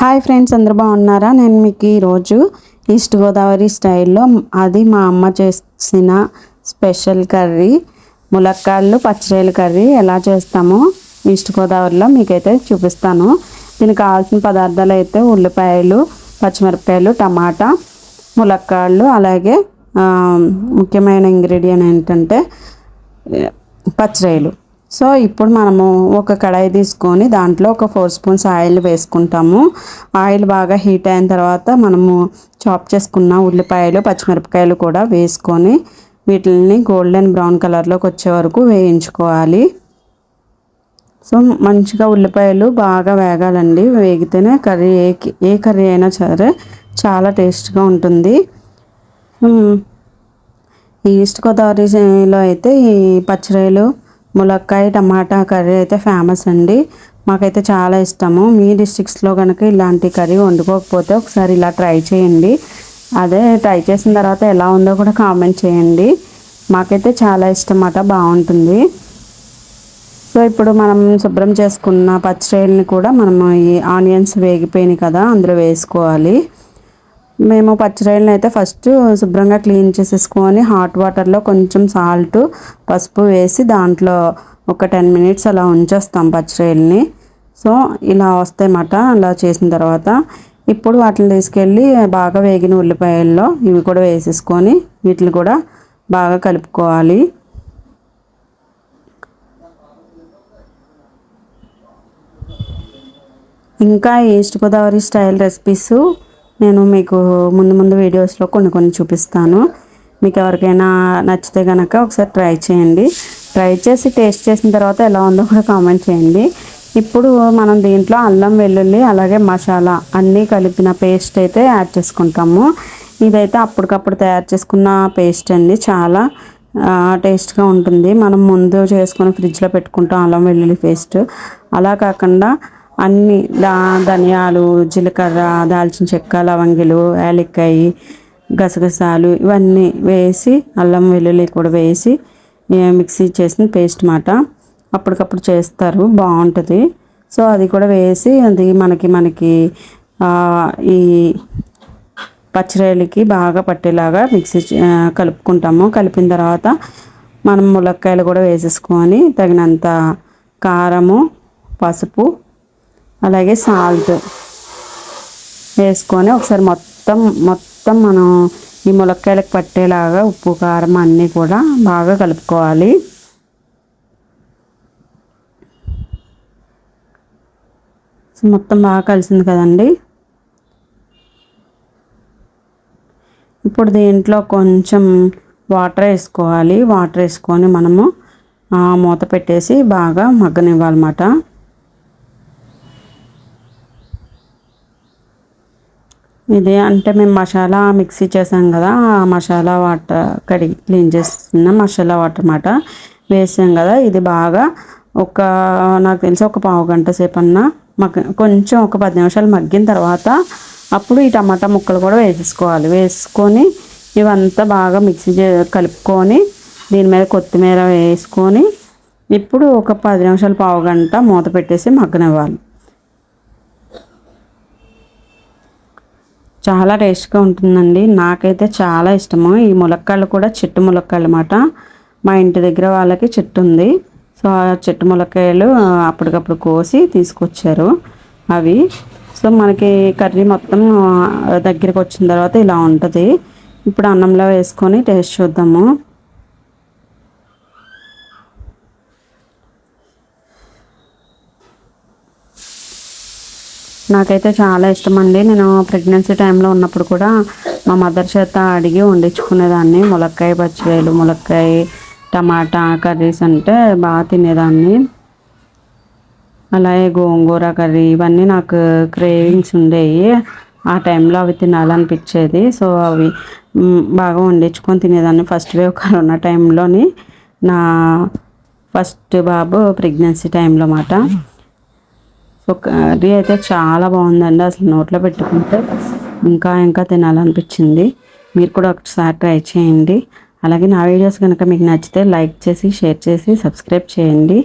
Hi friends, అందరూ బాగున్నారా? నేను మీకు ఈరోజు ఈస్ట్ గోదావరి స్టైల్లో అది మా అమ్మ చేసిన స్పెషల్ కర్రీ ములక్కాడలు పచ్చిరొయ్యల కర్రీ ఎలా చేస్తామో ఈస్ట్ గోదావరిలో మీకైతే చూపిస్తాను. దీనికి కావాల్సిన పదార్థాలు అయితే ఉల్లిపాయలు, పచ్చిమిరపకాయలు, టమాటా, ములక్కాడలు, అలాగే ముఖ్యమైన ఇంగ్రీడియంట్ ఏంటంటే పచ్చిరొయ్యలు. సో ఇప్పుడు మనము ఒక కడాయి తీసుకొని దాంట్లో ఒక 4 స్పూన్స్ ఆయిల్ వేసుకుంటాము. ఆయిల్ బాగా హీట్ అయిన తర్వాత మనము చాప్ చేసుకున్న ఉల్లిపాయలు, పచ్చిమిరపకాయలు కూడా వేసుకొని వీటిని గోల్డెన్ బ్రౌన్ కలర్లోకి వచ్చే వరకు వేయించుకోవాలి. సో మంచిగా ఉల్లిపాయలు బాగా వేగాలండి. వేగితేనే కర్రీ ఏ కర్రీ అయినా సరే చాలా టేస్ట్గా ఉంటుంది. ఈస్ట్ గోదావరిలో అయితే ఈ పచ్చిరొయ్యలు, ములక్కాయ, టమాటా కర్రీ అయితే ఫేమస్ అండి. మాకైతే చాలా ఇష్టము. మీ డిస్ట్రిక్ట్స్లో కనుక ఇలాంటి కర్రీ వండుకోకపోతే ఒకసారి ఇలా ట్రై చేయండి. అదే ట్రై చేసిన తర్వాత ఎలా ఉందో కూడా కామెంట్ చేయండి. మాకైతే చాలా ఇష్టం అన్నమాట, బాగుంటుంది. సో ఇప్పుడు మనం శుభ్రం చేసుకున్న పచ్చిరొయ్యలని కూడా మనము ఈ ఆనియన్స్ వేగిపోయినాయి కదా అందులో వేసుకోవాలి. మేము పచ్చిరొయ్యలను అయితే ఫస్ట్ శుభ్రంగా క్లీన్ చేసేసుకొని హాట్ వాటర్లో కొంచెం సాల్ట్, పసుపు వేసి దాంట్లో ఒక 10 మినిట్స్ అలా ఉంచేస్తాం పచ్చిరొయ్యలని. సో ఇలా వస్తాయన్నమాట. అలా చేసిన తర్వాత ఇప్పుడు వాటిని తీసుకెళ్ళి బాగా వేగిన ఉల్లిపాయల్లో ఇవి కూడా వేసేసుకొని వీటిని కూడా బాగా కలుపుకోవాలి. ఇంకా ఈస్ట్ గోదావరి స్టైల్ రెసిపీస్ నేను మీకు ముందు వీడియోస్లో కొన్ని చూపిస్తాను. మీకు ఎవరికైనా నచ్చితే కనుక ఒకసారి ట్రై చేయండి. ట్రై చేసి టేస్ట్ చేసిన తర్వాత ఎలా ఉందో కూడా కామెంట్ చేయండి. ఇప్పుడు మనం దీంట్లో అల్లం, వెల్లుల్లి, అలాగే మసాలా అన్నీ కలిపిన పేస్ట్ అయితే యాడ్ చేసుకుంటాము. ఇదైతే అప్పటికప్పుడు తయారు చేసుకున్న పేస్ట్ అండి. చాలా టేస్ట్గా ఉంటుంది. మనం ముందు చేసుకొని ఫ్రిడ్జ్లో పెట్టుకుంటాం అల్లం వెల్లుల్లి పేస్ట్. అలా కాకుండా అన్ని ధనియాలు, జీలకర్ర, దాల్చిన చెక్క, లవంగిలు, యాలక్కాయ, గసగసాలు ఇవన్నీ వేసి అల్లం వెల్లుల్లి కూడా వేసి మిక్సీ చేసిన పేస్ట్ మాట అప్పటికప్పుడు చేస్తారు, బాగుంటుంది. సో అది కూడా వేసి అది మనకి ఈ పచ్చిరొయ్యలకి బాగా పట్టేలాగా మిక్సీ కలుపుకుంటాము. కలిపిన తర్వాత మనం ములక్కాయలు కూడా వేసేసుకొని తగినంత కారము, పసుపు, అలాగే సాల్ట్ వేసుకొని ఒకసారి మొత్తం మనం ఈ ములక్కాయలకు పట్టేలాగా ఉప్పు, కారం అన్నీ కూడా బాగా కలుపుకోవాలి. సో మొత్తం బాగా కలిసింది కదండి. ఇప్పుడు దీంట్లో కొంచెం వాటర్ వేసుకోవాలి. వాటర్ వేసుకొని మనము మూత పెట్టేసి బాగా మగ్గనివ్వాలన్నమాట. ఇది అంటే మేము మసాలా మిక్సీ చేసాం కదా, ఆ మసాలా వాటర్ కడిగి క్లీన్ చేస్తున్న మసాలా వాటర్ అన్నమాట వేసాం కదా. ఇది బాగా నాకు తెలిసి ఒక పావు గంట సేపు అన్నా కొంచెం ఒక 10 నిమిషాలు మగ్గిన తర్వాత అప్పుడు ఈ టమాటా ముక్కలు కూడా వేసేసుకోవాలి. వేసుకొని ఇవంతా బాగా మిక్సీ కలుపుకొని దీని మీద కొత్తిమీర వేసుకొని ఇప్పుడు ఒక 10 నిమిషాలు, పావు గంట మూత పెట్టేసి మగ్గనివ్వాలి. చాలా టేస్ట్గా ఉంటుందండి. నాకైతే చాలా ఇష్టము. ఈ ములక్కాడలు కూడా చెట్టు ములక్కాడలు అన్నమాట. మా ఇంటి దగ్గర వాళ్ళకి చెట్టు ఉంది. సో ఆ చెట్టు ములక్కాయలు అప్పటికప్పుడు కోసి తీసుకొచ్చారు అవి. సో మనకి కర్రీ మొత్తం దగ్గరికి వచ్చిన తర్వాత ఇలా ఉంటుంది. ఇప్పుడు అన్నంలో వేసుకొని టేస్ట్ చూద్దాము. నాకైతే చాలా ఇష్టం అండి. నేను ప్రెగ్నెన్సీ టైంలో ఉన్నప్పుడు కూడా మా మదర్ చేత అడిగి వండించుకునేదాన్ని. ములక్కాయ పచ్చిరొయ్యలు, ములక్కాయ టమాటా కర్రీస్ అంటే బాగా తినేదాన్ని. అలాగే గోంగూర కర్రీ ఇవన్నీ నాకు క్రేవింగ్స్ ఉండేవి. ఆ టైంలో అవి తినాలనిపించేది. సో అవి బాగా వండించుకొని తినేదాన్ని. ఫస్ట్ వేవ్ కరోనా టైంలోని నా ఫస్ట్ బాబు ప్రెగ్నెన్సీ టైంలో అన్నమాట. సో కర్రీ అయితే చాలా బాగుందండి. అసలు నోట్లో పెట్టుకుంటే ఇంకా తినాలనిపించింది. మీరు కూడా ఒకసారి ట్రై చేయండి. అలాగే నా వీడియోస్ కనుక మీకు నచ్చితే లైక్ చేసి, షేర్ చేసి, సబ్స్క్రైబ్ చేయండి.